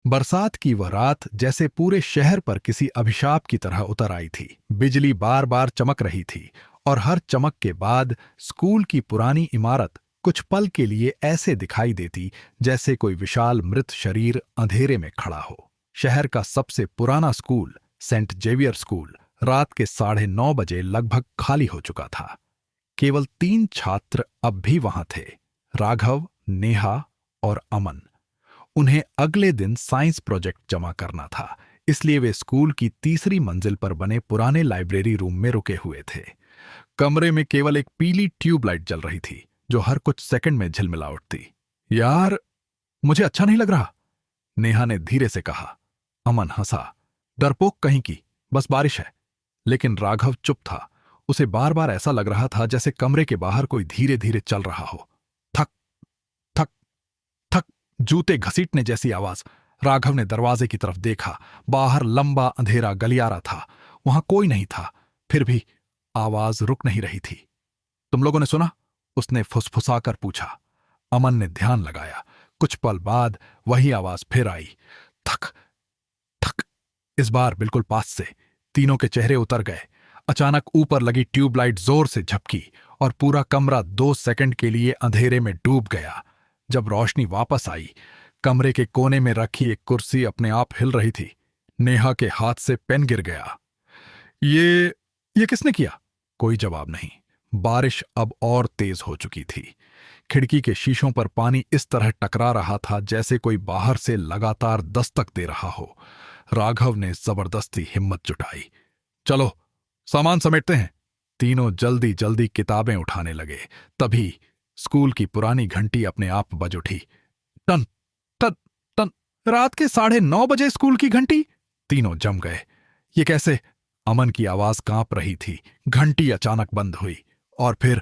बरसात की वह रात जैसे पूरे शहर पर किसी अभिशाप की तरह उतर आई थी। बिजली बार बार चमक रही थी और हर चमक के बाद स्कूल की पुरानी इमारत कुछ पल के लिए ऐसे दिखाई देती जैसे कोई विशाल मृत शरीर अंधेरे में खड़ा हो। शहर का सबसे पुराना स्कूल, सेंट जेवियर स्कूल, रात के 9:30 बजे लगभग खाली हो चुका था। केवल 3 छात्र अब भी वहां थे, राघव, नेहा और अमन। उन्हें अगले दिन साइंस प्रोजेक्ट जमा करना था, इसलिए वे स्कूल की तीसरी मंजिल पर बने पुराने लाइब्रेरी रूम में रुके हुए थे। कमरे में केवल एक पीली ट्यूबलाइट जल रही थी जो हर कुछ सेकंड में झिलमिला उठती। यार, मुझे अच्छा नहीं लग रहा, नेहा ने धीरे से कहा। अमन हंसा। डरपोक कहीं की, बस बारिश है। लेकिन राघव चुप था। उसे बार बार ऐसा लग रहा था जैसे कमरे के बाहर कोई धीरे धीरे चल रहा हो। थक थक थक, जूते घसीटने जैसी आवाज। राघव ने दरवाजे की तरफ देखा। बाहर लंबा अंधेरा गलियारा था, वहां कोई नहीं था। फिर भी आवाज रुक नहीं रही थी। तुम लोगों ने सुना? उसने फुसफुसाकर पूछा। अमन ने ध्यान लगाया। कुछ पल बाद वही आवाज फिर आई। थक थक, इस बार बिल्कुल पास से। तीनों के चेहरे उतर गए। अचानक ऊपर लगी ट्यूबलाइट जोर से झपकी और पूरा कमरा 2 सेकंड के लिए अंधेरे में डूब गया। जब रोशनी वापस आई, कमरे के कोने में रखी एक कुर्सी अपने आप हिल रही थी। नेहा के हाथ से पेन गिर गया। ये ये किसने किया? कोई जवाब नहीं। बारिश अब और तेज हो चुकी थी। खिड़की के शीशों पर पानी इस तरह टकरा रहा था जैसे कोई बाहर से लगातार दस्तक दे रहा हो। राघव ने जबरदस्ती हिम्मत जुटाई। चलो, सामान समेटते हैं। तीनों जल्दी जल्दी किताबें उठाने लगे। तभी स्कूल की पुरानी घंटी अपने आप बज उठी। टन टन टन। रात के 9:30 बजे स्कूल की घंटी? तीनों जम गए। ये कैसे? अमन की आवाज कांप रही थी। घंटी अचानक बंद हुई और फिर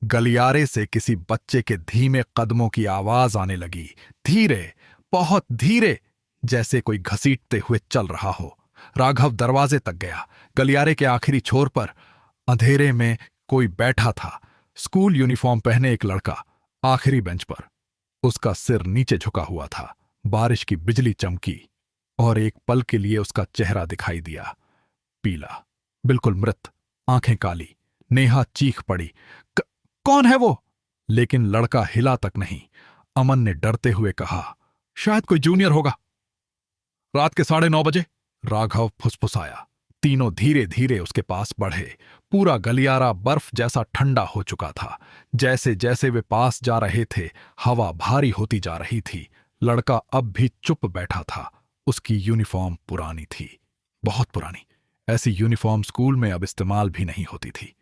गलियारे से किसी बच्चे के धीमे कदमों की आवाज आने लगी। धीरे, बहुत धीरे, जैसे कोई घसीटते हुए चल रहा हो। राघव दरवाजे तक गया। गलियारे के आखिरी छोर पर अंधेरे में कोई बैठा था। स्कूल यूनिफॉर्म पहने एक लड़का, आखिरी बेंच पर। उसका सिर नीचे झुका हुआ था। बारिश की बिजली चमकी और एक पल के लिए उसका चेहरा दिखाई दिया। पीला, बिल्कुल मृत, आंखें काली। नेहा चीख पड़ी, कौन है वो? लेकिन लड़का हिला तक नहीं। अमन ने डरते हुए कहा, शायद कोई जूनियर होगा। रात के 9:30 बजे, राघव फुसफुसाया। तीनों धीरे धीरे उसके पास बढ़े। पूरा गलियारा बर्फ जैसा ठंडा हो चुका था। जैसे जैसे वे पास जा रहे थे, हवा भारी होती जा रही थी। लड़का अब भी चुप बैठा था। उसकी यूनिफॉर्म पुरानी थी, बहुत पुरानी। ऐसी यूनिफॉर्म स्कूल में अब इस्तेमाल भी नहीं होती थी।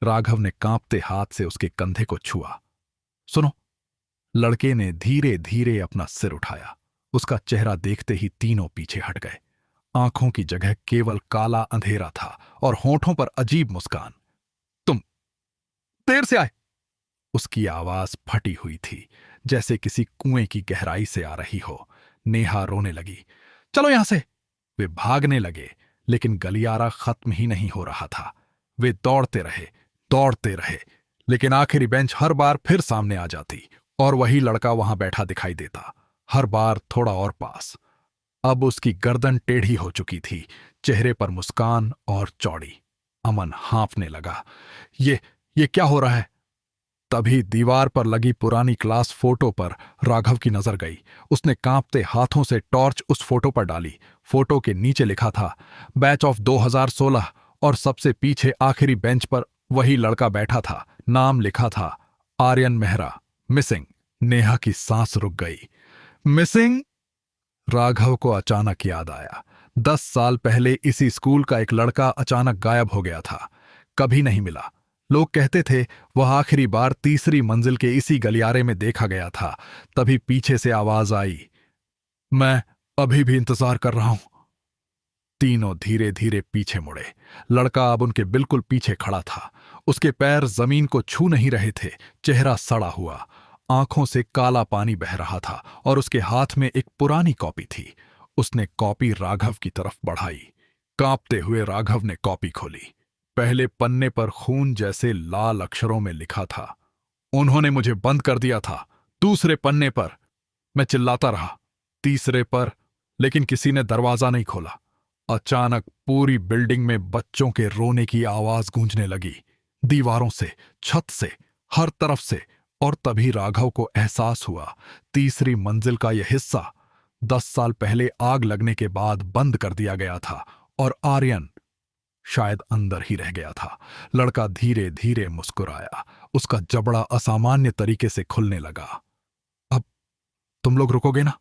राघव ने कांपते हाथ से उसके कंधे को छुआ। सुनो। लड़के ने धीरे धीरे अपना सिर उठाया। उसका चेहरा देखते ही तीनों पीछे हट गए। आंखों की जगह केवल काला अंधेरा था और होठों पर अजीब मुस्कान। तुम देर से आए। उसकी आवाज फटी हुई थी, जैसे किसी कुएं की गहराई से आ रही हो। नेहा रोने लगी। चलो यहां से। वे भागने लगे, लेकिन गलियारा खत्म ही नहीं हो रहा था। वे दौड़ते रहे, लेकिन आखिरी बेंच हर बार फिर सामने आ जाती और वही लड़का वहां बैठा दिखाई देता, हर बार थोड़ा और पास। अब उसकी गर्दन टेढ़ी हो चुकी थी, चेहरे पर मुस्कान और चौड़ी। अमन हाँफने लगा। ये क्या हो रहा है? तभी दीवार पर लगी पुरानी क्लास फोटो पर राघव की नजर गई। उसने कांपते हाथों से टॉर्च उस फोटो पर डाली। फोटो के नीचे लिखा था, बैच ऑफ 2016, और सबसे पीछे आखिरी बेंच पर वही लड़का बैठा था। नाम लिखा था, आर्यन मेहरा, मिसिंग। नेहा की सांस रुक गई। मिसिंग? राघव को अचानक याद आया। 10 साल पहले इसी स्कूल का एक लड़का अचानक गायब हो गया था। कभी नहीं मिला। लोग कहते थे वह आखिरी बार तीसरी मंजिल के इसी गलियारे में देखा गया था। तभी पीछे से आवाज आई, मैं अभी भी इंतजार कर रहा हूं। तीनों धीरे धीरे पीछे मुड़े। लड़का अब उनके बिल्कुल पीछे खड़ा था। उसके पैर जमीन को छू नहीं रहे थे। चेहरा सड़ा हुआ, आंखों से काला पानी बह रहा था और उसके हाथ में एक पुरानी कॉपी थी। उसने कॉपी राघव की तरफ बढ़ाई। कांपते हुए राघव ने कॉपी खोली। पहले पन्ने पर खून जैसे लाल अक्षरों में लिखा था, उन्होंने मुझे बंद कर दिया था। दूसरे पन्ने पर मैं चिल्लाता रहा। तीसरे पर लेकिन किसी ने दरवाजा नहीं खोला। अचानक पूरी बिल्डिंग में बच्चों के रोने की आवाज गूंजने लगी, दीवारों से, छत से, हर तरफ से। और तभी राघव को एहसास हुआ, तीसरी मंजिल का यह हिस्सा 10 साल पहले आग लगने के बाद बंद कर दिया गया था और आर्यन शायद अंदर ही रह गया था। लड़का धीरे धीरे मुस्कुराया, उसका जबड़ा असामान्य तरीके से खुलने लगा। अब तुम लोग रुकोगे ना?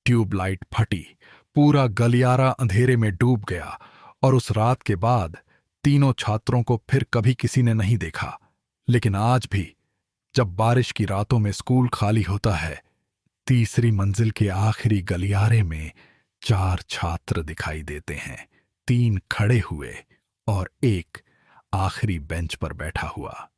ट्यूबलाइट फटी, पूरा गलियारा अंधेरे में डूब गया और उस रात के बाद तीनों छात्रों को फिर कभी किसी ने नहीं देखा। लेकिन आज भी जब बारिश की रातों में स्कूल खाली होता है, तीसरी मंजिल के आखिरी गलियारे में 4 छात्र दिखाई देते हैं, 3 खड़े हुए और एक आखिरी बेंच पर बैठा हुआ।